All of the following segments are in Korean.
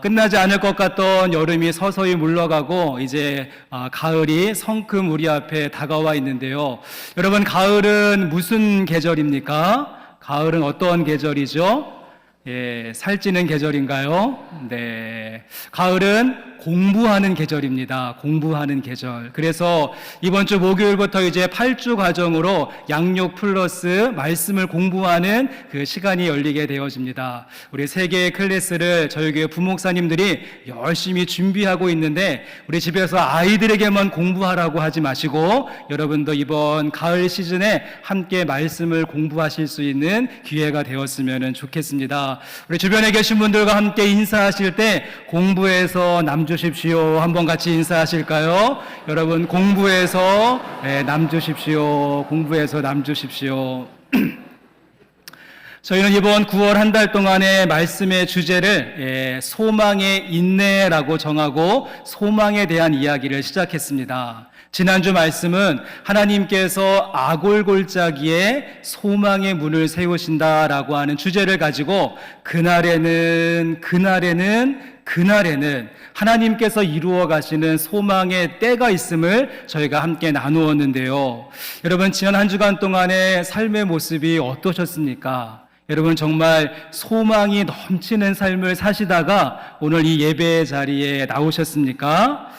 끝나지 않을 것 같던 여름이 서서히 물러가고 이제 가을이 성큼 우리 앞에 다가와 있는데요. 여러분, 가을은 무슨 계절입니까? 가을은 어떤 계절이죠? 예, 살찌는 계절인가요? 네. 가을은 공부하는 계절입니다. 공부하는 계절. 그래서 이번 주 목요일부터 이제 8주 과정으로 양육 플러스 말씀을 공부하는 그 시간이 열리게 되어집니다. 우리 세 개의 클래스를 저희 교회 부목사님들이 열심히 준비하고 있는데, 우리 집에서 아이들에게만 공부하라고 하지 마시고 여러분도 이번 가을 시즌에 함께 말씀을 공부하실 수 있는 기회가 되었으면 좋겠습니다. 우리 주변에 계신 분들과 함께 인사하실 때 공부해서 남 주십시오. 한번 같이 인사하실까요? 여러분, 공부해서 남 주십시오. 공부해서 남 주십시오. 저희는 이번 9월 한 달 동안의 말씀의 주제를 소망의 인내라고 정하고 소망에 대한 이야기를 시작했습니다. 지난주 말씀은 하나님께서 아골골짜기에 소망의 문을 세우신다라고 하는 주제를 가지고 그날에는 하나님께서 이루어 가시는 소망의 때가 있음을 저희가 함께 나누었는데요. 여러분, 지난 한 주간 동안의 삶의 모습이 어떠셨습니까? 여러분, 정말 소망이 넘치는 삶을 사시다가 오늘 이 예배 자리에 나오셨습니까?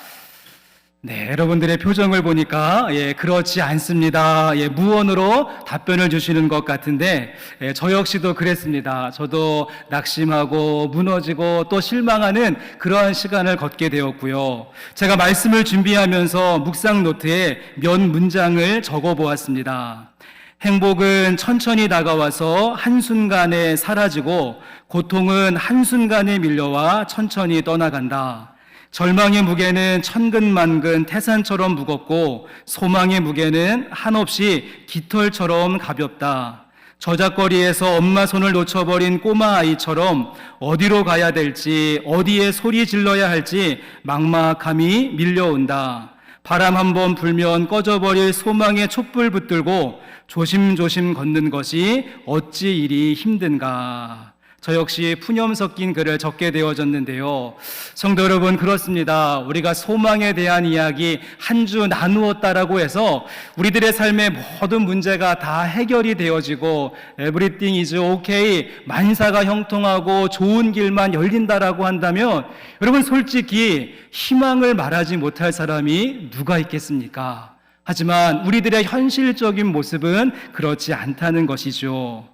네, 여러분들의 표정을 보니까 그렇지 않습니다. 무언으로 답변을 주시는 것 같은데 저 역시도 그랬습니다. 저도 낙심하고 무너지고 또 실망하는 그러한 시간을 걷게 되었고요. 제가 말씀을 준비하면서 묵상 노트에 몇 문장을 적어보았습니다. 행복은 천천히 다가와서 한순간에 사라지고 고통은 한순간에 밀려와 천천히 떠나간다. 절망의 무게는 천근만근 태산처럼 무겁고 소망의 무게는 한없이 깃털처럼 가볍다. 저작거리에서 엄마 손을 놓쳐버린 꼬마 아이처럼 어디로 가야 될지, 어디에 소리 질러야 할지 막막함이 밀려온다. 바람 한번 불면 꺼져버릴 소망의 촛불 붙들고 조심조심 걷는 것이 어찌 이리 힘든가. 저 역시 푸념 섞인 글을 적게 되어졌는데요. 성도 여러분, 그렇습니다. 우리가 소망에 대한 이야기 한 주 나누었다라고 해서 우리들의 삶의 모든 문제가 다 해결이 되어지고 everything is okay, 만사가 형통하고 좋은 길만 열린다라고 한다면 여러분, 솔직히 희망을 말하지 못할 사람이 누가 있겠습니까? 하지만 우리들의 현실적인 모습은 그렇지 않다는 것이죠.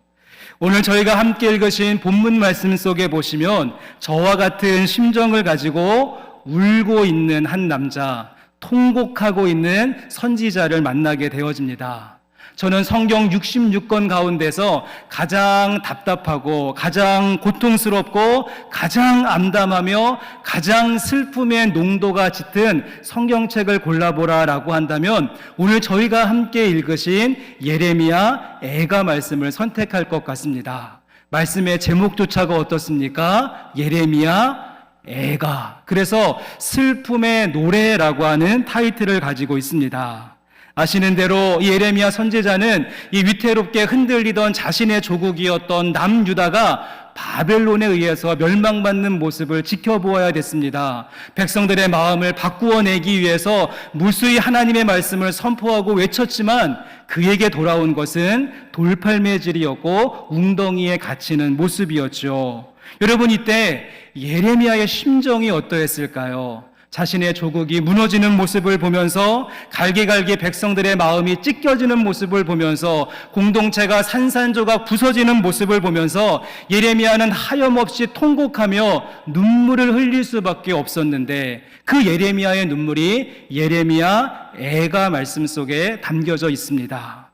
오늘 저희가 함께 읽으신 본문 말씀 속에 보시면 저와 같은 심정을 가지고 울고 있는 한 남자, 통곡하고 있는 선지자를 만나게 되어집니다. 저는 성경 66권 가운데서 가장 답답하고 가장 고통스럽고 가장 암담하며 가장 슬픔의 농도가 짙은 성경책을 골라보라라고 한다면 오늘 저희가 함께 읽으신 예레미야 애가 말씀을 선택할 것 같습니다. 말씀의 제목조차가 어떻습니까? 예레미야 애가. 그래서 슬픔의 노래라고 하는 타이틀을 가지고 있습니다. 아시는 대로 이 예레미야 선지자는 이 위태롭게 흔들리던 자신의 조국이었던 남유다가 바벨론에 의해서 멸망받는 모습을 지켜보아야 됐습니다. 백성들의 마음을 바꾸어내기 위해서 무수히 하나님의 말씀을 선포하고 외쳤지만 그에게 돌아온 것은 돌팔매질이었고 웅덩이에 갇히는 모습이었죠. 여러분, 이때 예레미야의 심정이 어떠했을까요? 자신의 조국이 무너지는 모습을 보면서 갈기갈기 백성들의 마음이 찢겨지는 모습을 보면서 공동체가 산산조각 부서지는 모습을 보면서 예레미야는 하염없이 통곡하며 눈물을 흘릴 수밖에 없었는데 그 예레미야의 눈물이 예레미야 애가 말씀 속에 담겨져 있습니다.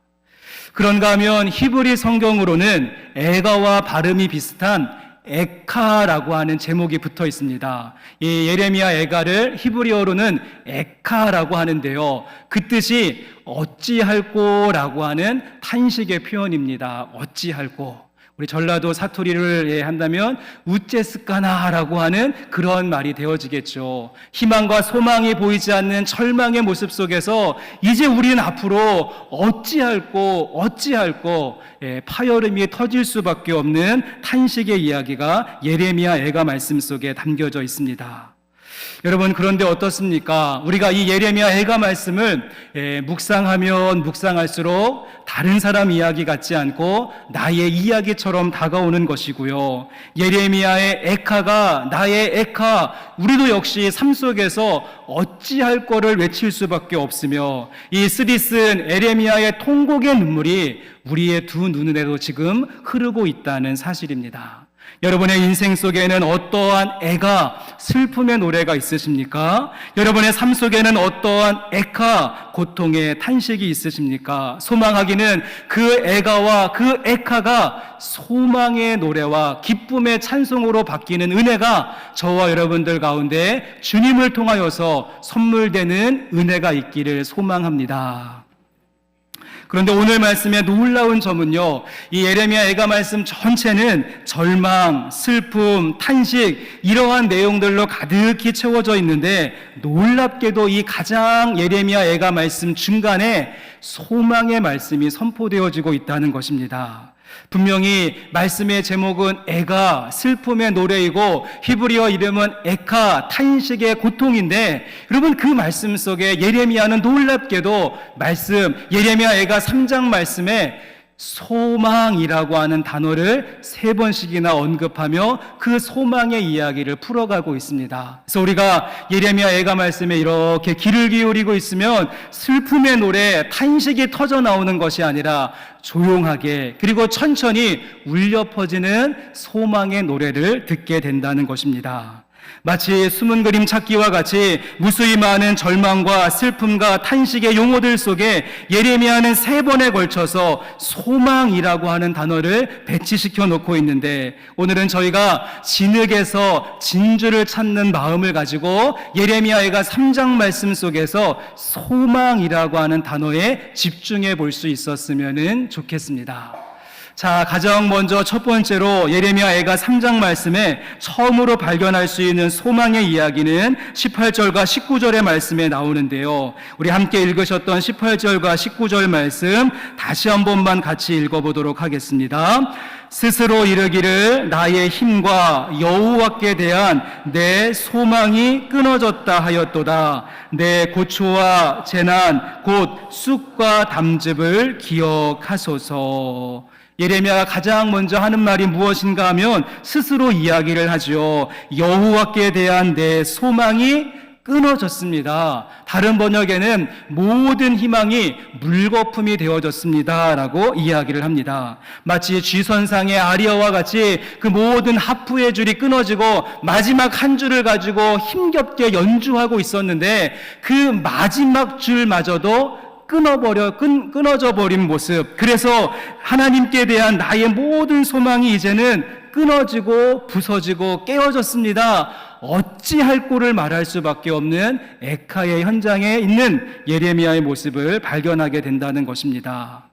그런가 하면 히브리 성경으로는 애가와 발음이 비슷한 에카라고 하는 제목이 붙어 있습니다. 이 예레미야 에가를 히브리어로는 에카라고 하는데요. 그 뜻이 어찌할꼬라고 하는 탄식의 표현입니다. 어찌할꼬. 우리 전라도 사투리를 한다면 우째스까나라고 하는 그런 말이 되어지겠죠. 희망과 소망이 보이지 않는 절망의 모습 속에서 이제 우리는 앞으로 어찌할꼬 파열음이 터질 수밖에 없는 탄식의 이야기가 예레미야 애가 말씀 속에 담겨져 있습니다. 여러분, 그런데 어떻습니까? 우리가 이 예레미야 애가 말씀을 묵상하면 묵상할수록 다른 사람 이야기 같지 않고 나의 이야기처럼 다가오는 것이고요. 예레미야의 에카가 나의 에카, 우리도 역시 삶 속에서 어찌할 거를 외칠 수밖에 없으며 이 쓰디쓴 예레미야의 통곡의 눈물이 우리의 두 눈에도 지금 흐르고 있다는 사실입니다. 여러분의 인생 속에는 어떠한 애가 슬픔의 노래가 있으십니까? 여러분의 삶 속에는 어떠한 애카 고통의 탄식이 있으십니까? 소망하기는 그 애가와 그 애카가 소망의 노래와 기쁨의 찬송으로 바뀌는 은혜가 저와 여러분들 가운데 주님을 통하여서 선물되는 은혜가 있기를 소망합니다. 그런데 오늘 말씀의 놀라운 점은요, 이 예레미야 애가 말씀 전체는 절망, 슬픔, 탄식 이러한 내용들로 가득히 채워져 있는데 놀랍게도 이 가장 예레미야 애가 말씀 중간에 소망의 말씀이 선포되어지고 있다는 것입니다. 분명히 말씀의 제목은 애가 슬픔의 노래이고 히브리어 이름은 에카 탄식의 고통인데 여러분 그 말씀 속에 예레미야는 놀랍게도 예레미야 애가 3장 말씀에 소망이라고 하는 단어를 3번씩이나 언급하며 그 소망의 이야기를 풀어가고 있습니다. 그래서 우리가 예레미야 애가 말씀에 이렇게 귀를 기울이고 있으면 슬픔의 노래, 탄식이 터져 나오는 것이 아니라 조용하게 그리고 천천히 울려 퍼지는 소망의 노래를 듣게 된다는 것입니다. 마치 숨은 그림 찾기와 같이 무수히 많은 절망과 슬픔과 탄식의 용어들 속에 예레미야는 3번에 걸쳐서 소망이라고 하는 단어를 배치시켜 놓고 있는데 오늘은 저희가 진흙에서 진주를 찾는 마음을 가지고 예레미야가 3장 말씀 속에서 소망이라고 하는 단어에 집중해 볼 수 있었으면 좋겠습니다. 자, 가장 먼저 첫 번째로 예레미야 애가 3장 말씀에 처음으로 발견할 수 있는 소망의 이야기는 18절과 19절의 말씀에 나오는데요. 우리 함께 읽으셨던 18절과 19절 말씀 다시 한 번만 같이 읽어보도록 하겠습니다. 스스로 이르기를 나의 힘과 여호와께 대한 내 소망이 끊어졌다 하였도다. 내 고초와 재난 곧 쑥과 담즙을 기억하소서. 예레미야가 가장 먼저 하는 말이 무엇인가 하면 스스로 이야기를 하죠. 여호와께 대한 내 소망이 끊어졌습니다. 다른 번역에는 모든 희망이 물거품이 되어졌습니다 라고 이야기를 합니다. 마치 쥐선상의 아리아와 같이 그 모든 하프의 줄이 끊어지고 마지막 한 줄을 가지고 힘겹게 연주하고 있었는데 그 마지막 줄마저도 끊어져 버린 모습. 그래서 하나님께 대한 나의 모든 소망이 이제는 끊어지고 부서지고 깨어졌습니다. 어찌할 꼴을 말할 수밖에 없는 에카의 현장에 있는 예레미야의 모습을 발견하게 된다는 것입니다.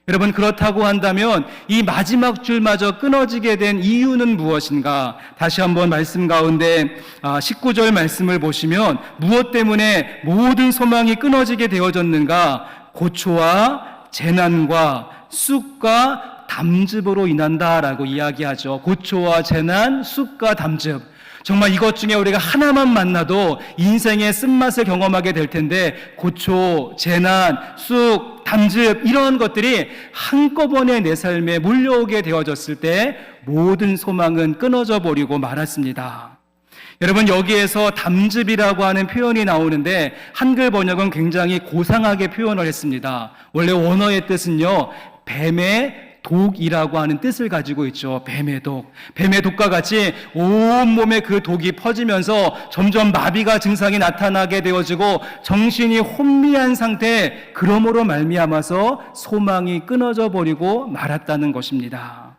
여러분, 그렇다고 한다면 이 마지막 줄마저 끊어지게 된 이유는 무엇인가? 다시 한번 말씀 가운데 19절 말씀을 보시면 무엇 때문에 모든 소망이 끊어지게 되어졌는가? 고초와 재난과 쑥과 담즙으로 인한다라고 이야기하죠. 고초와 재난, 쑥과 담즙. 정말 이것 중에 우리가 하나만 만나도 인생의 쓴맛을 경험하게 될 텐데 고초, 재난, 쑥, 담즙 이런 것들이 한꺼번에 내 삶에 몰려오게 되어졌을 때 모든 소망은 끊어져 버리고 말았습니다. 여러분, 여기에서 담즙이라고 하는 표현이 나오는데 한글 번역은 굉장히 고상하게 표현을 했습니다. 원래 원어의 뜻은요, 뱀의 독이라고 하는 뜻을 가지고 있죠. 뱀의 독. 뱀의 독과 같이 온몸에 그 독이 퍼지면서 점점 마비가 증상이 나타나게 되어지고 정신이 혼미한 상태, 그러므로 말미암아서 소망이 끊어져 버리고 말았다는 것입니다.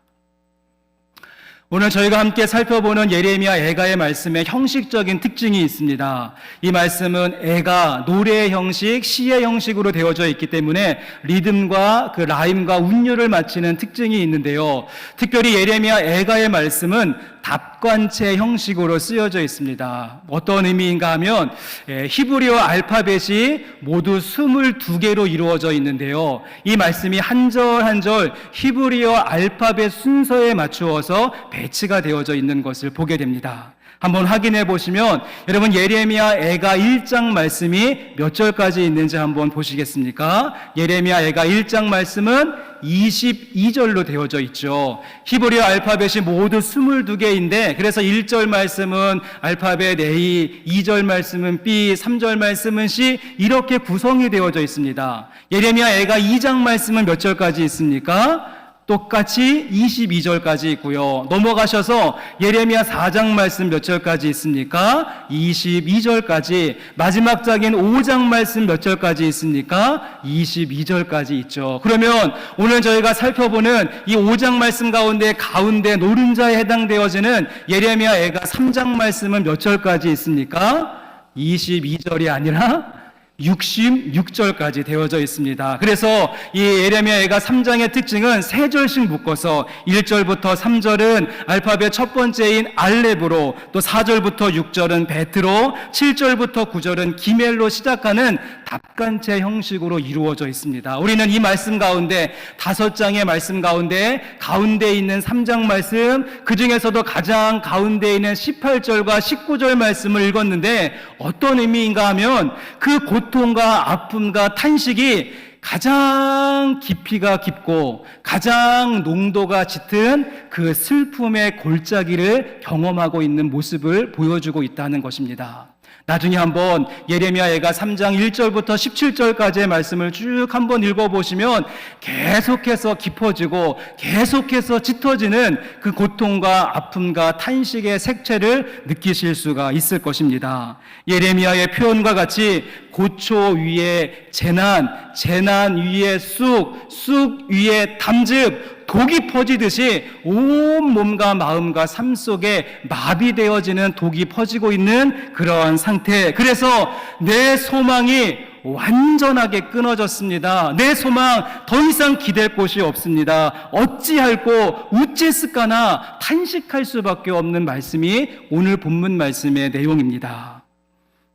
오늘 저희가 함께 살펴보는 예레미야 애가의 말씀에 형식적인 특징이 있습니다. 이 말씀은 애가 노래의 형식, 시의 형식으로 되어져 있기 때문에 리듬과 그 라임과 운율을 맞추는 특징이 있는데요. 특별히 예레미야 애가의 말씀은 답관체 형식으로 쓰여져 있습니다. 어떤 의미인가 하면 히브리어 알파벳이 모두 22개로 이루어져 있는데요. 이 말씀이 한 절 한 절 히브리어 알파벳 순서에 맞추어서 배치가 되어져 있는 것을 보게 됩니다. 한번 확인해 보시면 여러분 예레미야 애가 1장 말씀이 몇 절까지 있는지 한번 보시겠습니까? 예레미야 애가 1장 말씀은 22절로 되어져 있죠. 히브리어 알파벳이 모두 22개인데 그래서 1절 말씀은 알파벳 A, 2절 말씀은 B, 3절 말씀은 C 이렇게 구성이 되어져 있습니다. 예레미야 애가 2장 말씀은 몇 절까지 있습니까? 똑같이 22절까지 있고요. 넘어가셔서 예레미야 4장 말씀 몇 절까지 있습니까? 22절까지. 마지막 장인 5장 말씀 몇 절까지 있습니까? 22절까지 있죠. 그러면 오늘 저희가 살펴보는 이 5장 말씀 가운데 노른자에 해당되어지는 예레미야 애가 3장 말씀은 몇 절까지 있습니까? 22절이 아니라 66절까지 되어져 있습니다. 그래서 이 예레미야 애가 3장의 특징은 3절씩 묶어서 1절부터 3절은 알파벳 첫 번째인 알렙으로, 또 4절부터 6절은 베트로, 7절부터 9절은 기멜로 시작하는 답간체 형식으로 이루어져 있습니다. 우리는 이 말씀 가운데 5장의 말씀 가운데 있는 3장 말씀, 그 중에서도 가장 가운데 있는 18절과 19절 말씀을 읽었는데 어떤 의미인가 하면 그 고통과 아픔과 탄식이 가장 깊이가 깊고 가장 농도가 짙은 그 슬픔의 골짜기를 경험하고 있는 모습을 보여주고 있다는 것입니다. 나중에 한번 예레미야 애가 3장 1절부터 17절까지의 말씀을 쭉 한번 읽어보시면 계속해서 깊어지고 계속해서 짙어지는 그 고통과 아픔과 탄식의 색채를 느끼실 수가 있을 것입니다. 예레미야의 표현과 같이 고초 위에 재난, 재난 위에 쑥, 쑥 위에 담즙, 독이 퍼지듯이 온 몸과 마음과 삶 속에 마비되어지는 독이 퍼지고 있는 그러한 상태. 그래서 내 소망이 완전하게 끊어졌습니다. 내 소망 더 이상 기댈 곳이 없습니다. 어찌할꼬 우째스까나 탄식할 수밖에 없는 말씀이 오늘 본문 말씀의 내용입니다.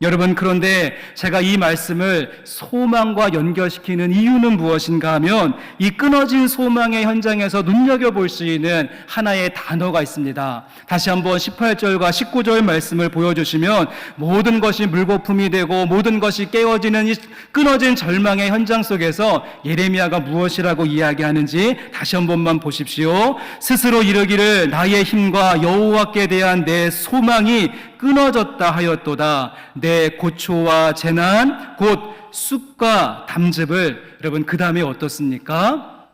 여러분, 그런데 제가 이 말씀을 소망과 연결시키는 이유는 무엇인가 하면 이 끊어진 소망의 현장에서 눈여겨볼 수 있는 하나의 단어가 있습니다. 다시 한번 18절과 19절 말씀을 보여주시면 모든 것이 물거품이 되고 모든 것이 깨어지는 이 끊어진 절망의 현장 속에서 예레미야가 무엇이라고 이야기하는지 다시 한 번만 보십시오. 스스로 이르기를 나의 힘과 여호와께 대한 내 소망이 끊어졌다 하였도다. 내 고초와 재난 곧 쑥과 담즙을 여러분 그 다음에 어떻습니까?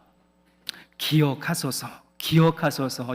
기억하소서.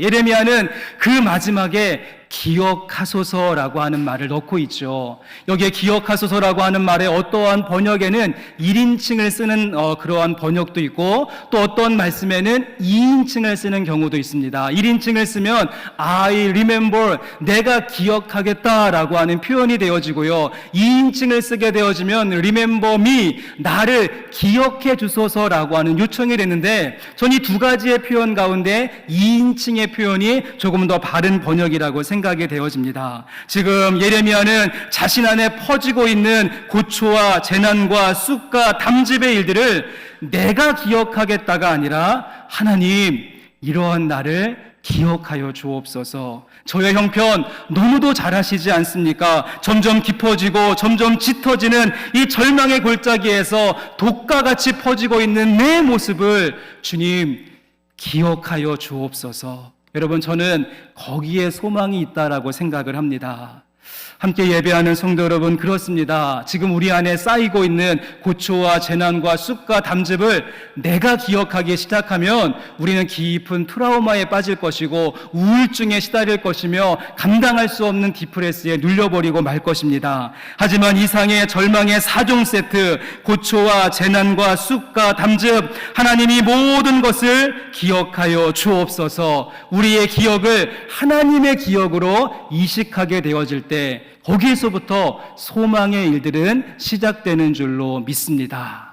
예레미야는 그 마지막에 기억하소서라고 하는 말을 넣고 있죠. 여기에 기억하소서라고 하는 말에 어떠한 번역에는 1인칭을 쓰는 그러한 번역도 있고 또 어떤 말씀에는 2인칭을 쓰는 경우도 있습니다. 1인칭을 쓰면 I remember, 내가 기억하겠다라고 하는 표현이 되어지고요. 2인칭을 쓰게 되어지면 remember me, 나를 기억해 주소서라고 하는 요청이 되는데 전 이 두 가지의 표현 가운데 2인칭의 표현이 조금 더 바른 번역이라고 생각이 되어집니다. 지금 예레미야는 자신 안에 퍼지고 있는 고초와 재난과 쑥과 담즙의 일들을 내가 기억하겠다가 아니라 하나님, 이러한 나를 기억하여 주옵소서. 저의 형편 너무도 잘하시지 않습니까? 점점 깊어지고 점점 짙어지는 이 절망의 골짜기에서 독과 같이 퍼지고 있는 내 모습을 주님 기억하여 주옵소서. 여러분, 저는 거기에 소망이 있다라고 생각을 합니다. 함께 예배하는 성도 여러분, 그렇습니다. 지금 우리 안에 쌓이고 있는 고초와 재난과 쑥과 담즙을 내가 기억하기 시작하면 우리는 깊은 트라우마에 빠질 것이고 우울증에 시달릴 것이며 감당할 수 없는 디프레스에 눌려버리고 말 것입니다. 하지만 이상의 절망의 4종 세트, 고초와 재난과 쑥과 담즙, 하나님이 모든 것을 기억하여 주옵소서. 우리의 기억을 하나님의 기억으로 이식하게 되어질 때 거기에서부터 소망의 일들은 시작되는 줄로 믿습니다.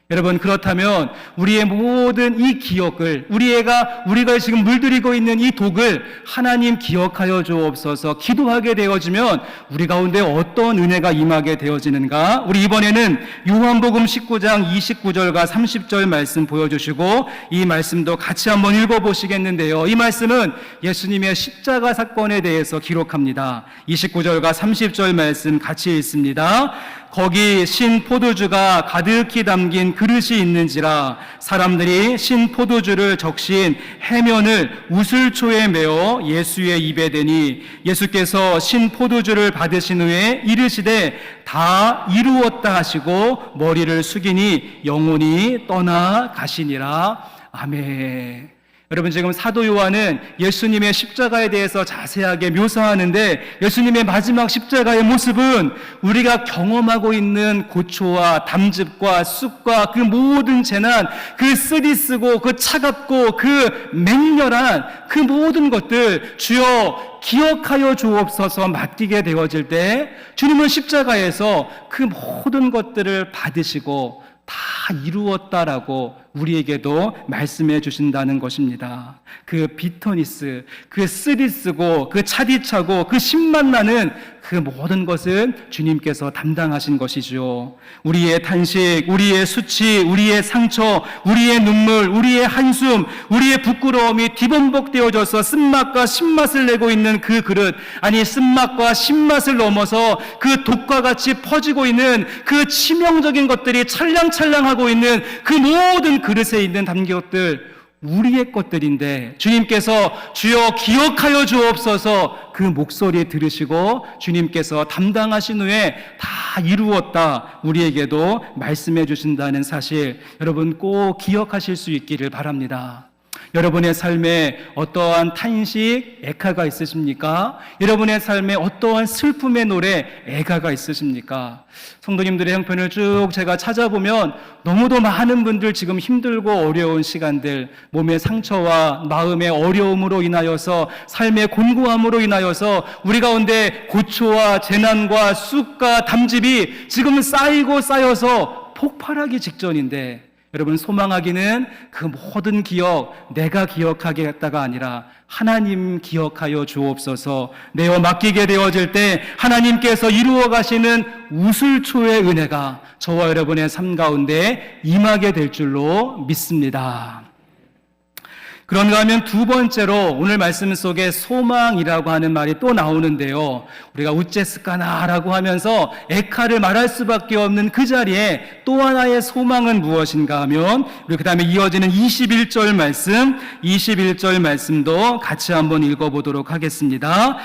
여러분, 그렇다면 우리의 모든 이 기억을, 우리가 지금 물들이고 있는 이 독을 하나님 기억하여 주옵소서 기도하게 되어지면 우리 가운데 어떤 은혜가 임하게 되어지는가? 우리 이번에는 요한복음 19장 29절과 30절 말씀 보여주시고 이 말씀도 같이 한번 읽어보시겠는데요. 이 말씀은 예수님의 십자가 사건에 대해서 기록합니다. 29절과 30절 말씀 같이 읽습니다. 거기 신 포도주가 가득히 담긴 그릇이 있는지라 사람들이 신 포도주를 적신 해면을 우슬초에 메어 예수의 입에 대니 예수께서 신 포도주를 받으신 후에 이르시되 다 이루었다 하시고 머리를 숙이니 영혼이 떠나 가시니라. 아멘. 여러분, 지금 사도 요한은 예수님의 십자가에 대해서 자세하게 묘사하는데 예수님의 마지막 십자가의 모습은 우리가 경험하고 있는 고초와 담즙과 쑥과 그 모든 재난, 그 쓰디쓰고 그 차갑고 그 맹렬한 그 모든 것들 주여 기억하여 주옵소서 맡기게 되어질 때 주님은 십자가에서 그 모든 것들을 받으시고 다 이루었다라고 우리에게도 말씀해 주신다는 것입니다. 그 비터니스, 그 쓰디쓰고 그 차디차고 그 신맛 나는 그 모든 것은 주님께서 담당하신 것이죠. 우리의 탄식, 우리의 수치, 우리의 상처, 우리의 눈물, 우리의 한숨, 우리의 부끄러움이 뒤범벅되어져서 쓴맛과 신맛을 내고 있는 그 그릇, 아니 쓴맛과 신맛을 넘어서 그 독과 같이 퍼지고 있는 그 치명적인 것들이 찰랑찰랑하고 있는 그 모든 그릇에 있는 담겨것들 우리의 것들인데 주님께서 주여 기억하여 주옵소서 그 목소리 들으시고 주님께서 담당하신 후에 다 이루었다 우리에게도 말씀해 주신다는 사실 여러분 꼭 기억하실 수 있기를 바랍니다. 여러분의 삶에 어떠한 탄식, 애카가 있으십니까? 여러분의 삶에 어떠한 슬픔의 노래, 애가가 있으십니까? 성도님들의 형편을 쭉 제가 찾아보면 너무도 많은 분들 지금 힘들고 어려운 시간들, 몸의 상처와 마음의 어려움으로 인하여서 삶의 곤고함으로 인하여서 우리 가운데 고초와 재난과 쑥과 담즙이 지금 쌓이고 쌓여서 폭발하기 직전인데 여러분 소망하기는 그 모든 기억 내가 기억하겠다가 아니라 하나님 기억하여 주옵소서 내어 맡기게 되어질 때 하나님께서 이루어 가시는 우슬초의 은혜가 저와 여러분의 삶 가운데 임하게 될 줄로 믿습니다. 그런가 하면 두 번째로 오늘 말씀 속에 소망이라고 하는 말이 또 나오는데요. 우리가 우째스까나라고 하면서 에카를 말할 수밖에 없는 그 자리에 또 하나의 소망은 무엇인가 하면 우리 그 다음에 이어지는 21절 말씀도 같이 한번 읽어보도록 하겠습니다.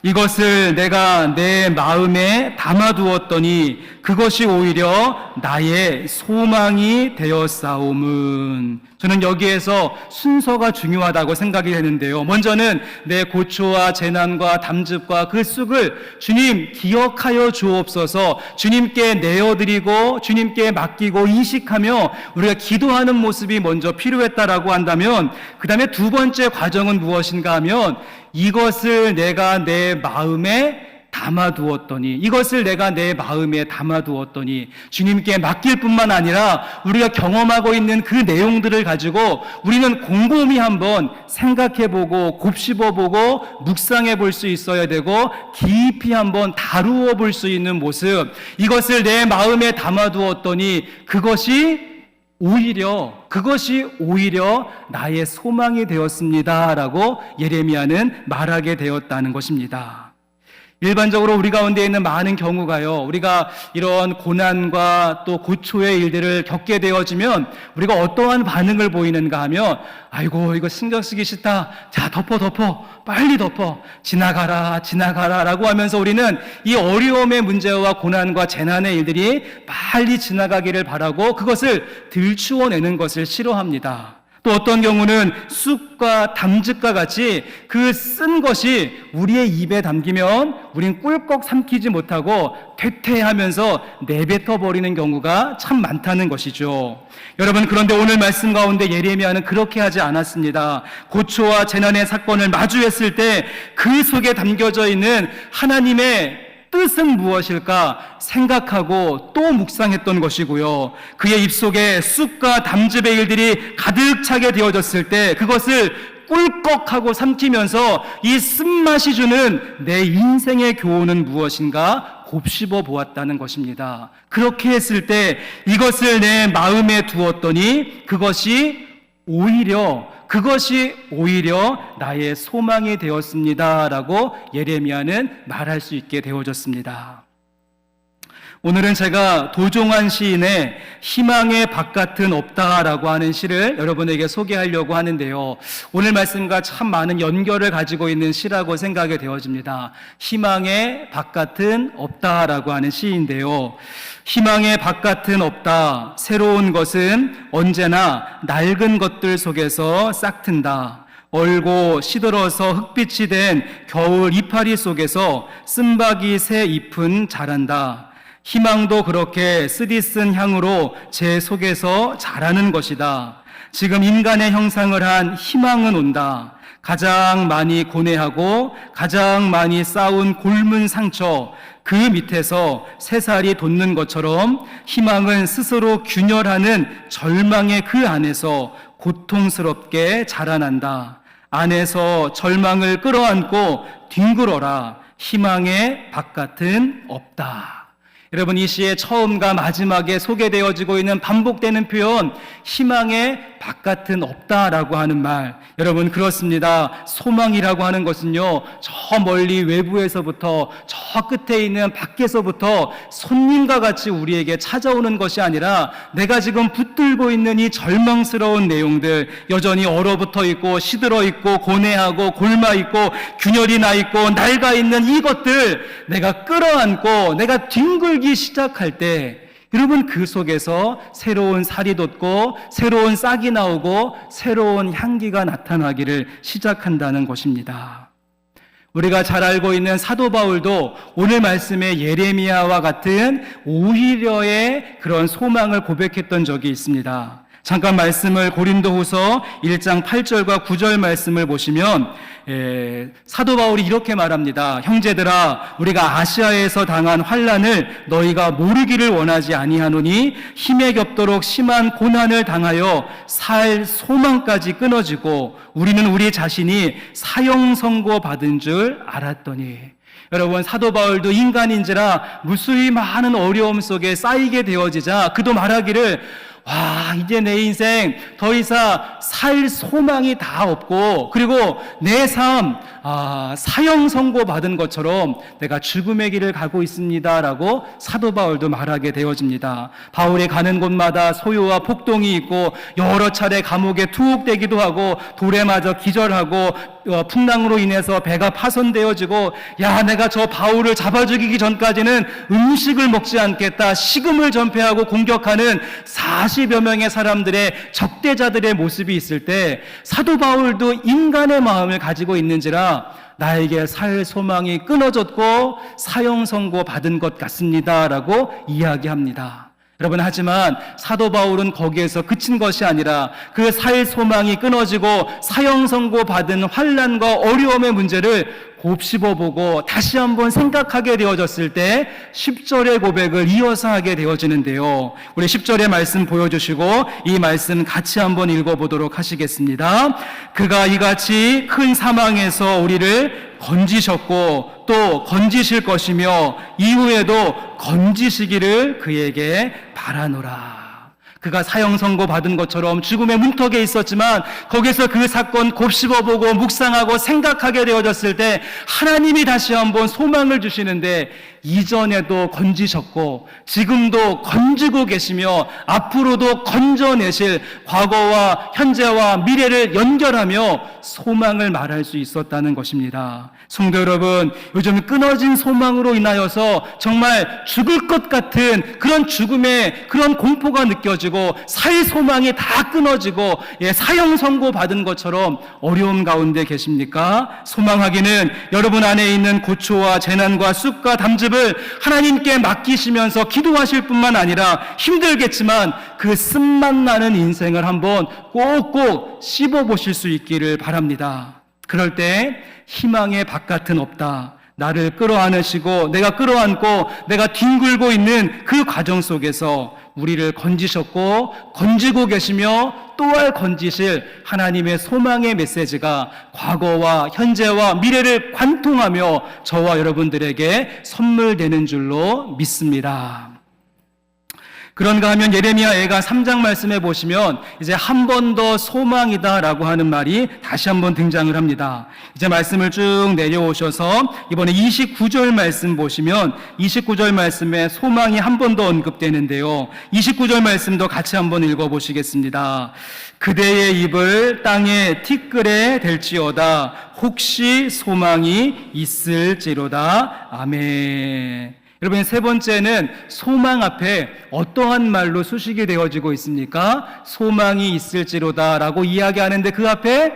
이것을 내가 내 마음에 담아두었더니 그것이 오히려 나의 소망이 되었사옴은. 저는 여기에서 순서가 중요하다고 생각이 되는데요. 먼저는 내 고초와 재난과 담즙과 그 쑥을 주님 기억하여 주옵소서 주님께 내어드리고 주님께 맡기고 이식하며 우리가 기도하는 모습이 먼저 필요했다라고 한다면 그 다음에 두 번째 과정은 무엇인가 하면 이것을 내가 내 마음에 담아두었더니 주님께 맡길 뿐만 아니라 우리가 경험하고 있는 그 내용들을 가지고 우리는 곰곰이 한번 생각해보고 곱씹어보고 묵상해볼 수 있어야 되고 깊이 한번 다루어 볼 수 있는 모습 이것을 내 마음에 담아두었더니 그것이 오히려 나의 소망이 되었습니다라고 예레미야는 말하게 되었다는 것입니다. 일반적으로 우리 가운데 있는 많은 경우가요, 우리가 이런 고난과 또 고초의 일들을 겪게 되어지면 우리가 어떠한 반응을 보이는가 하면, 아이고 이거 신경 쓰기 싫다, 자 덮어 빨리 덮어, 지나가라 라고 하면서 우리는 이 어려움의 문제와 고난과 재난의 일들이 빨리 지나가기를 바라고 그것을 들추어내는 것을 싫어합니다. 또 어떤 경우는 쑥과 담즙과 같이 그 쓴 것이 우리의 입에 담기면 우린 꿀꺽 삼키지 못하고 퇴퇴하면서 내뱉어 버리는 경우가 참 많다는 것이죠. 여러분, 그런데 오늘 말씀 가운데 예레미야는 그렇게 하지 않았습니다. 고초와 재난의 사건을 마주했을 때 그 속에 담겨져 있는 하나님의 뜻은 무엇일까 생각하고 또 묵상했던 것이고요. 그의 입속에 쑥과 담즙의 일들이 가득 차게 되어졌을 때 그것을 꿀꺽하고 삼키면서 이 쓴맛이 주는 내 인생의 교훈은 무엇인가 곱씹어 보았다는 것입니다. 그렇게 했을 때 이것을 내 마음에 두었더니 그것이 오히려 나의 소망이 되었습니다 라고 예레미야는 말할 수 있게 되어졌습니다. 오늘은 제가 도종환 시인의 희망의 바깥은 없다라고 하는 시를 여러분에게 소개하려고 하는데요. 오늘 말씀과 참 많은 연결을 가지고 있는 시라고 생각이 되어집니다. 희망의 바깥은 없다라고 하는 시인데요. 희망의 바깥은 없다. 새로운 것은 언제나 낡은 것들 속에서 싹튼다. 얼고 시들어서 흙빛이 된 겨울 이파리 속에서 쓴바귀 새 잎은 자란다. 희망도 그렇게 쓰디쓴 향으로 제 속에서 자라는 것이다. 지금 인간의 형상을 한 희망은 온다. 가장 많이 고뇌하고 가장 많이 쌓은 곪은 상처, 그 밑에서 새살이 돋는 것처럼 희망은 스스로 균열하는 절망의 그 안에서 고통스럽게 자라난다. 안에서 절망을 끌어안고 뒹굴어라. 희망의 바깥은 없다. 여러분, 이 시의 처음과 마지막에 소개되어지고 있는 반복되는 표현, 희망의 바깥은 없다라고 하는 말, 여러분 그렇습니다. 소망이라고 하는 것은요, 저 멀리 외부에서부터 저 끝에 있는 밖에서부터 손님과 같이 우리에게 찾아오는 것이 아니라 내가 지금 붙들고 있는 이 절망스러운 내용들, 여전히 얼어붙어 있고 시들어 있고 고뇌하고 골마 있고 균열이 나 있고 낡아 있는 이것들 내가 끌어안고 내가 뒹굴기 시작할 때 여러분, 그 속에서 새로운 살이 돋고 새로운 싹이 나오고 새로운 향기가 나타나기를 시작한다는 것입니다. 우리가 잘 알고 있는 사도 바울도 오늘 말씀의 예레미야와 같은 오히려의 그런 소망을 고백했던 적이 있습니다. 잠깐 말씀을 고린도후서 1장 8절과 9절 말씀을 보시면 사도 바울이 이렇게 말합니다. 형제들아, 우리가 아시아에서 당한 환난을 너희가 모르기를 원하지 아니하노니 힘에 겹도록 심한 고난을 당하여 살 소망까지 끊어지고 우리는 우리 자신이 사형 선고 받은 줄 알았더니. 여러분, 사도 바울도 인간인지라 무수히 많은 어려움 속에 쌓이게 되어지자 그도 말하기를, 와, 이제 내 인생 더 이상 살 소망이 다 없고, 그리고 내 삶, 사형 선고 받은 것처럼 내가 죽음의 길을 가고 있습니다 라고 사도 바울도 말하게 되어집니다. 바울이 가는 곳마다 소요와 폭동이 있고 여러 차례 감옥에 투옥되기도 하고 돌에 맞아 기절하고 풍랑으로 인해서 배가 파손되어지고, 야, 내가 저 바울을 잡아 죽이기 전까지는 음식을 먹지 않겠다, 식음을 전폐하고 공격하는 40여 명의 사람들의 적대자들의 모습이 있을 때 사도 바울도 인간의 마음을 가지고 있는지라 나에게 살 소망이 끊어졌고 사형 선고 받은 것 같습니다 라고 이야기합니다. 여러분, 하지만 사도 바울은 거기에서 그친 것이 아니라 그 살 소망이 끊어지고 사형 선고 받은 환난과 어려움의 문제를 곱씹어보고 다시 한번 생각하게 되어졌을 때 10절의 고백을 이어서 하게 되어지는데요. 우리 10절의 말씀 보여주시고 이 말씀 같이 한번 읽어보도록 하시겠습니다. 그가 이같이 큰 사망에서 우리를 건지셨고 또 건지실 것이며 이후에도 건지시기를 그에게 바라노라. 그가 사형 선고 받은 것처럼 죽음의 문턱에 있었지만 거기서 그 사건 곱씹어보고 묵상하고 생각하게 되어졌을 때 하나님이 다시 한번 소망을 주시는데 이전에도 건지셨고 지금도 건지고 계시며 앞으로도 건져내실 과거와 현재와 미래를 연결하며 소망을 말할 수 있었다는 것입니다. 성도 여러분, 요즘 끊어진 소망으로 인하여서 정말 죽을 것 같은 그런 죽음의 그런 공포가 느껴지고 살 소망이 다 끊어지고 사형 선고 받은 것처럼 어려움 가운데 계십니까? 소망하기는 여러분 안에 있는 고초와 재난과 쑥과 담즙을 하나님께 맡기시면서 기도하실 뿐만 아니라 힘들겠지만 그 쓴맛 나는 인생을 한번 꼭꼭 씹어보실 수 있기를 바랍니다. 그럴 때 희망의 바깥은 없다. 나를 끌어안으시고 내가 끌어안고 내가 뒹굴고 있는 그 과정 속에서 우리를 건지셨고 건지고 계시며 또한 건지실 하나님의 소망의 메시지가 과거와 현재와 미래를 관통하며 저와 여러분들에게 선물되는 줄로 믿습니다. 그런가 하면 예레미야 애가 3장 말씀해 보시면 이제 한 번 더 소망이다라고 하는 말이 다시 한번 등장을 합니다. 이제 말씀을 쭉 내려오셔서 이번에 29절 말씀 보시면 29절 말씀에 소망이 한 번 더 언급되는데요. 29절 말씀도 같이 한번 읽어보시겠습니다. 그대의 입을 땅에 티끌에 댈지어다 혹시 소망이 있을지로다. 아멘. 여러분, 세 번째는 소망 앞에 어떠한 말로 수식이 되어지고 있습니까? 소망이 있을지로다 라고 이야기하는데 그 앞에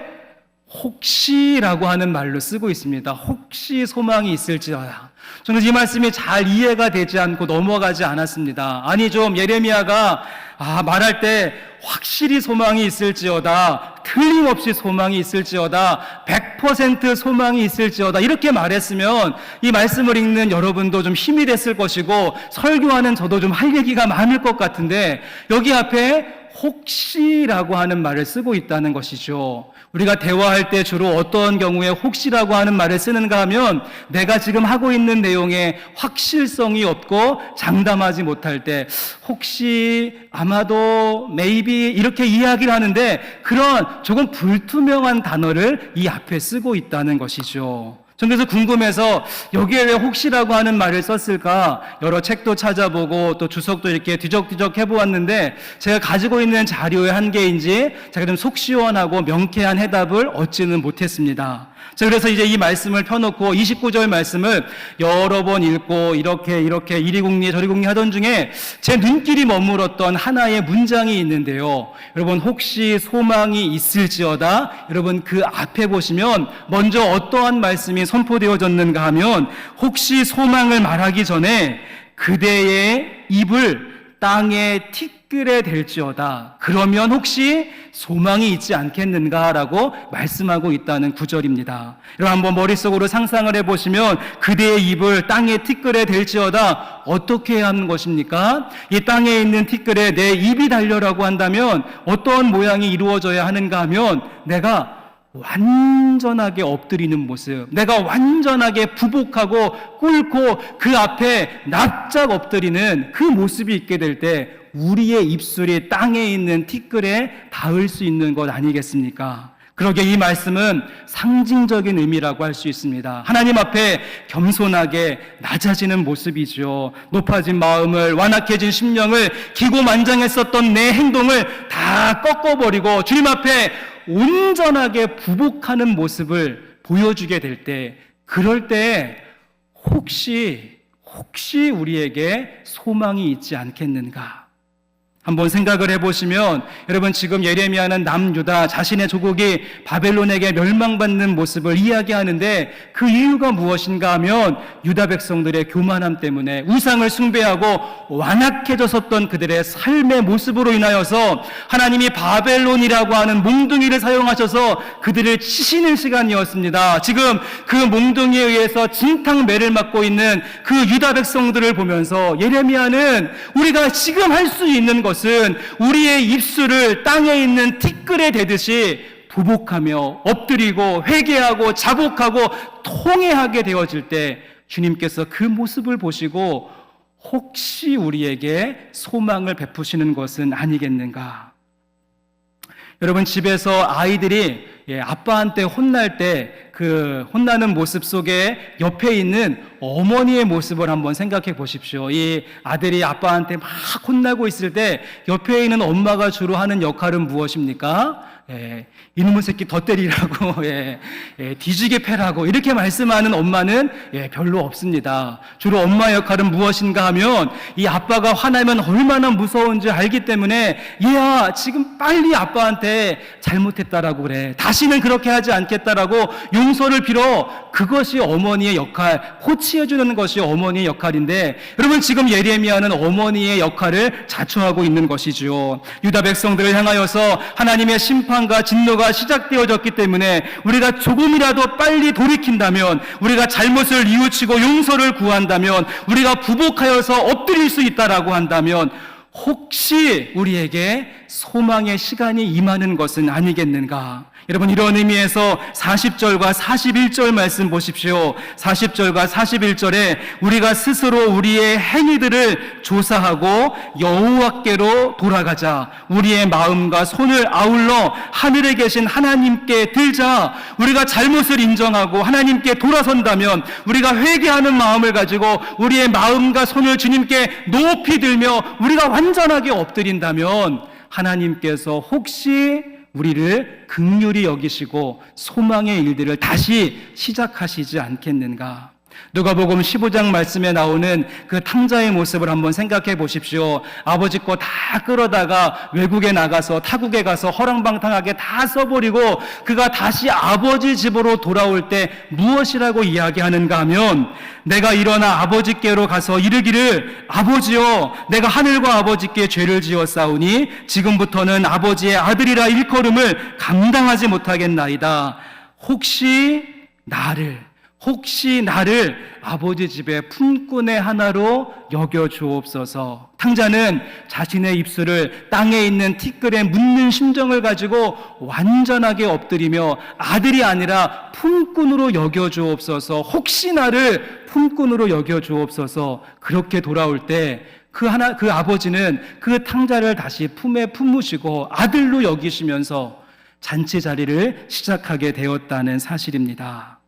혹시라고 하는 말로 쓰고 있습니다. 혹시 소망이 있을지어다. 저는 이 말씀이 잘 이해가 되지 않고 넘어가지 않았습니다. 아니 좀 예레미야가 말할 때 확실히 소망이 있을지어다, 틀림없이 소망이 있을지어다, 100% 소망이 있을지어다 이렇게 말했으면 이 말씀을 읽는 여러분도 좀 힘이 됐을 것이고 설교하는 저도 좀 할 얘기가 많을 것 같은데 여기 앞에 혹시라고 하는 말을 쓰고 있다는 것이죠. 우리가 대화할 때 주로 어떤 경우에 혹시라고 하는 말을 쓰는가 하면 내가 지금 하고 있는 내용에 확실성이 없고 장담하지 못할 때 혹시, 아마도, maybe 이렇게 이야기를 하는데 그런 조금 불투명한 단어를 이 앞에 쓰고 있다는 것이죠. 전 그래서 궁금해서 여기에 왜 혹시라고 하는 말을 썼을까 여러 책도 찾아보고 또 주석도 이렇게 뒤적뒤적 해보았는데 제가 가지고 있는 자료의 한계인지 제가 좀 속 시원하고 명쾌한 해답을 얻지는 못했습니다. 자, 그래서 이제 이 말씀을 펴놓고 29절 말씀을 여러 번 읽고 이렇게 이리 궁리 저리 궁리 하던 중에 제 눈길이 머물렀던 하나의 문장이 있는데요. 여러분, 혹시 소망이 있을지어다. 여러분, 그 앞에 보시면 먼저 어떠한 말씀이 선포되어졌는가 하면 혹시 소망을 말하기 전에 그대의 입을 땅에 티끌에 댈지어다. 그러면 혹시 소망이 있지 않겠는가라고 말씀하고 있다는 구절입니다. 여러분 한번 머릿속으로 상상을 해보시면 그대의 입을 땅에 티끌에 댈지어다. 어떻게 해야 하는 것입니까? 이 땅에 있는 티끌에 내 입이 달려라고 한다면 어떠한 모양이 이루어져야 하는가 하면 내가 완전하게 엎드리는 모습, 내가 완전하게 부복하고 꿇고 그 앞에 납작 엎드리는 그 모습이 있게 될 때 우리의 입술이 땅에 있는 티끌에 닿을 수 있는 것 아니겠습니까? 그러게 이 말씀은 상징적인 의미라고 할 수 있습니다. 하나님 앞에 겸손하게 낮아지는 모습이죠. 높아진 마음을, 완악해진 심령을, 기고만장했었던 내 행동을 다 꺾어버리고 주님 앞에 온전하게 부복하는 모습을 보여주게 될 때, 그럴 때 혹시 우리에게 소망이 있지 않겠는가? 한번 생각을 해보시면 여러분 지금 예레미야는 남유다 자신의 조국이 바벨론에게 멸망받는 모습을 이야기하는데 그 이유가 무엇인가 하면 유다 백성들의 교만함 때문에 우상을 숭배하고 완악해졌었던 그들의 삶의 모습으로 인하여서 하나님이 바벨론이라고 하는 몽둥이를 사용하셔서 그들을 치시는 시간이었습니다. 지금 그 몽둥이에 의해서 진탕매를 맞고 있는 그 유다 백성들을 보면서 예레미야는 우리가 지금 할 수 있는 것은 우리의 입술을 땅에 있는 티끌에 대듯이 부복하며 엎드리고 회개하고 자복하고 통회하게 되어질 때 주님께서 그 모습을 보시고 혹시 우리에게 소망을 베푸시는 것은 아니겠는가? 여러분, 집에서 아이들이 아빠한테 혼날 때 그 혼나는 모습 속에 옆에 있는 어머니의 모습을 한번 생각해 보십시오. 이 아들이 아빠한테 막 혼나고 있을 때 옆에 있는 엄마가 주로 하는 역할은 무엇입니까? 이놈의 새끼 더 때리라고, 뒤지게 패라고 이렇게 말씀하는 엄마는 별로 없습니다. 주로 엄마의 역할은 무엇인가 하면 이 아빠가 화나면 얼마나 무서운지 알기 때문에 얘야 지금 빨리 아빠한테 잘못했다라고 그래, 다시는 그렇게 하지 않겠다라고 용서를 빌어. 그것이 어머니의 역할, 호치해주는 것이 어머니의 역할인데, 여러분 지금 예레미야는 어머니의 역할을 자초하고 있는 것이죠. 유다 백성들을 향하여서 하나님의 심판과 진노가 시작되어졌기 때문에 우리가 조금이라도 빨리 돌이킨다면, 우리가 잘못을 뉘우치고 용서를 구한다면, 우리가 부복하여서 엎드릴 수 있다라고 한다면 혹시 우리에게 소망의 시간이 임하는 것은 아니겠는가? 여러분, 이런 의미에서 40절과 41절 말씀 보십시오. 40절과 41절에 우리가 스스로 우리의 행위들을 조사하고 여호와께로 돌아가자, 우리의 마음과 손을 아울러 하늘에 계신 하나님께 들자. 우리가 잘못을 인정하고 하나님께 돌아선다면, 우리가 회개하는 마음을 가지고 우리의 마음과 손을 주님께 높이 들며 우리가 완전하게 엎드린다면 하나님께서 혹시 우리를 긍휼히 여기시고 소망의 일들을 다시 시작하시지 않겠는가? 누가복음 15장 말씀에 나오는 그 탕자의 모습을 한번 생각해 보십시오. 아버지 거 다 끌어다가 외국에 나가서 타국에 가서 허랑방탕하게 다 써버리고 그가 다시 아버지 집으로 돌아올 때 무엇이라고 이야기하는가 하면, 내가 일어나 아버지께로 가서 이르기를 아버지여, 내가 하늘과 아버지께 죄를 지었사오니 지금부터는 아버지의 아들이라 일컬음을 감당하지 못하겠나이다. 혹시 나를 아버지 집의 품꾼의 하나로 여겨 주옵소서. 탕자는 자신의 입술을 땅에 있는 티끌에 묻는 심정을 가지고 완전하게 엎드리며 아들이 아니라 품꾼으로 여겨 주옵소서, 혹시 나를 품꾼으로 여겨 주옵소서, 그렇게 돌아올 때 그 아버지는 그 탕자를 다시 품에 품으시고 아들로 여기시면서 잔치 자리를 시작하게 되었다는 사실입니다.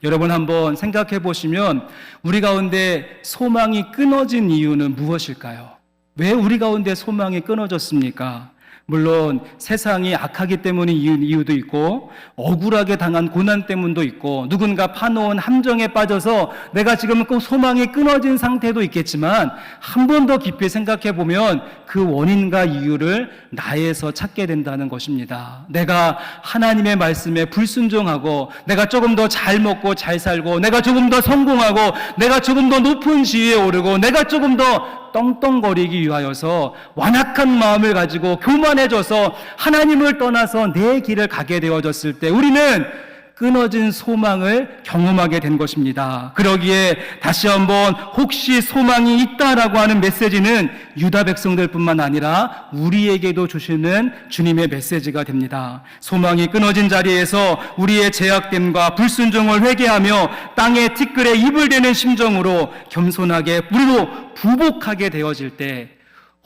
여러분 한번 생각해 보시면 우리 가운데 소망이 끊어진 이유는 무엇일까요? 왜 우리 가운데 소망이 끊어졌습니까? 물론 세상이 악하기 때문인 이유도 있고, 억울하게 당한 고난 때문도 있고, 누군가 파놓은 함정에 빠져서 내가 지금 꼭 소망이 끊어진 상태도 있겠지만, 한 번 더 깊이 생각해 보면 그 원인과 이유를 나에서 찾게 된다는 것입니다. 내가 하나님의 말씀에 불순종하고, 내가 조금 더 잘 먹고 잘 살고, 내가 조금 더 성공하고, 내가 조금 더 높은 지위에 오르고, 내가 조금 더 떵떵거리기 위하여서 완악한 마음을 가지고 교만해져서 하나님을 떠나서 내 길을 가게 되어졌을 때 우리는 끊어진 소망을 경험하게 된 것입니다. 그러기에 다시 한번 혹시 소망이 있다라고 하는 메시지는 유다 백성들뿐만 아니라 우리에게도 주시는 주님의 메시지가 됩니다. 소망이 끊어진 자리에서 우리의 죄악됨과 불순종을 회개하며 땅의 티끌에 입을 대는 심정으로 겸손하게 우리도 부복하게 되어질 때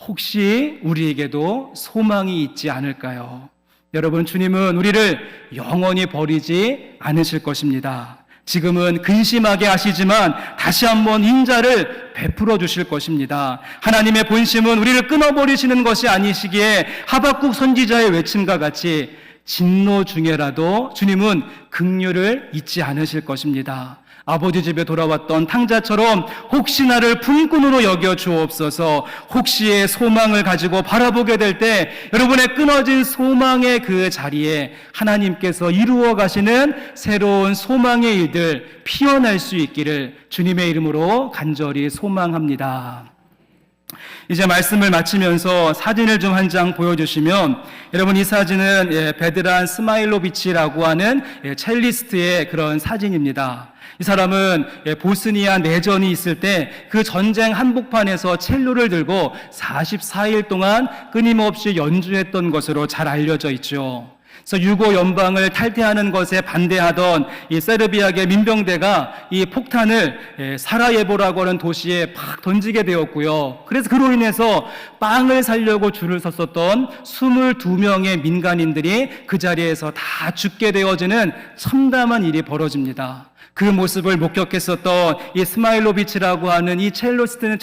혹시 우리에게도 소망이 있지 않을까요? 여러분, 주님은 우리를 영원히 버리지 않으실 것입니다. 지금은 근심하게 하시지만 다시 한번 인자를 베풀어 주실 것입니다. 하나님의 본심은 우리를 끊어버리시는 것이 아니시기에 하박국 선지자의 외침과 같이 진노 중에라도 주님은 긍휼을 잊지 않으실 것입니다. 아버지 집에 돌아왔던 탕자처럼 혹시 나를 품꾼으로 여겨 주옵소서. 혹시의 소망을 가지고 바라보게 될 때 여러분의 끊어진 소망의 그 자리에 하나님께서 이루어 가시는 새로운 소망의 일들 피어날 수 있기를 주님의 이름으로 간절히 소망합니다. 이제 말씀을 마치면서 사진을 좀 한 장 보여주시면, 여러분 이 사진은 베드란 스마일로비치라고 하는 첼리스트의 그런 사진입니다. 이 사람은 보스니아 내전이 있을 때 그 전쟁 한복판에서 첼로를 들고 44일 동안 끊임없이 연주했던 것으로 잘 알려져 있죠. 그래서 유고 연방을 탈퇴하는 것에 반대하던 이 세르비아계 민병대가 이 폭탄을 사라예보라고 하는 도시에 팍 던지게 되었고요. 그래서 그로 인해서 빵을 살려고 줄을 섰었던 22명의 민간인들이 그 자리에서 다 죽게 되어지는 참담한 일이 벌어집니다. 그 모습을 목격했었던 이 스마일로비치라고 하는 이 첼리스트는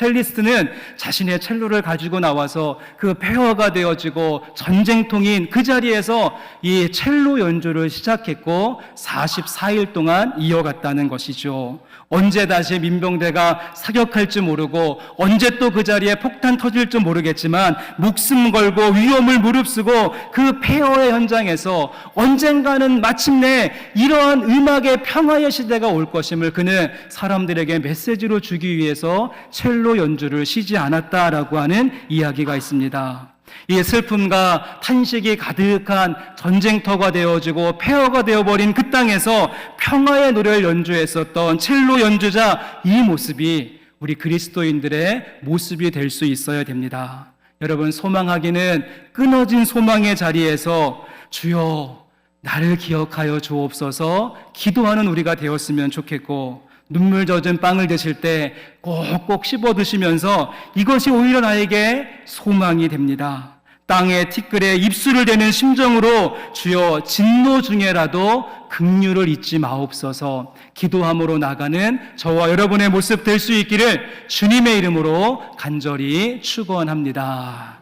자신의 첼로를 가지고 나와서 그 폐허가 되어지고 전쟁통인 그 자리에서 이 첼로 연주를 시작했고 44일 동안 이어갔다는 것이죠. 언제 다시 민병대가 사격할지 모르고 언제 또 그 자리에 폭탄 터질지 모르겠지만 목숨 걸고 위험을 무릅쓰고 그 폐허의 현장에서 언젠가는 마침내 이러한 음악의 평화의 시대가 올 것임을 그는 사람들에게 메시지로 주기 위해서 첼로 연주를 쉬지 않았다라고 하는 이야기가 있습니다. 이 슬픔과 탄식이 가득한 전쟁터가 되어지고 폐허가 되어버린 그 땅에서 평화의 노래를 연주했었던 첼로 연주자, 이 모습이 우리 그리스도인들의 모습이 될 수 있어야 됩니다. 여러분, 소망하기는 끊어진 소망의 자리에서 주여 나를 기억하여 주옵소서 기도하는 우리가 되었으면 좋겠고, 눈물 젖은 빵을 드실 때 꼭꼭 씹어 드시면서 이것이 오히려 나에게 소망이 됩니다. 땅에 티끌에 입술을 대는 심정으로 주여 진노 중에라도 긍휼을 잊지 마옵소서 기도함으로 나가는 저와 여러분의 모습 될 수 있기를 주님의 이름으로 간절히 축원합니다.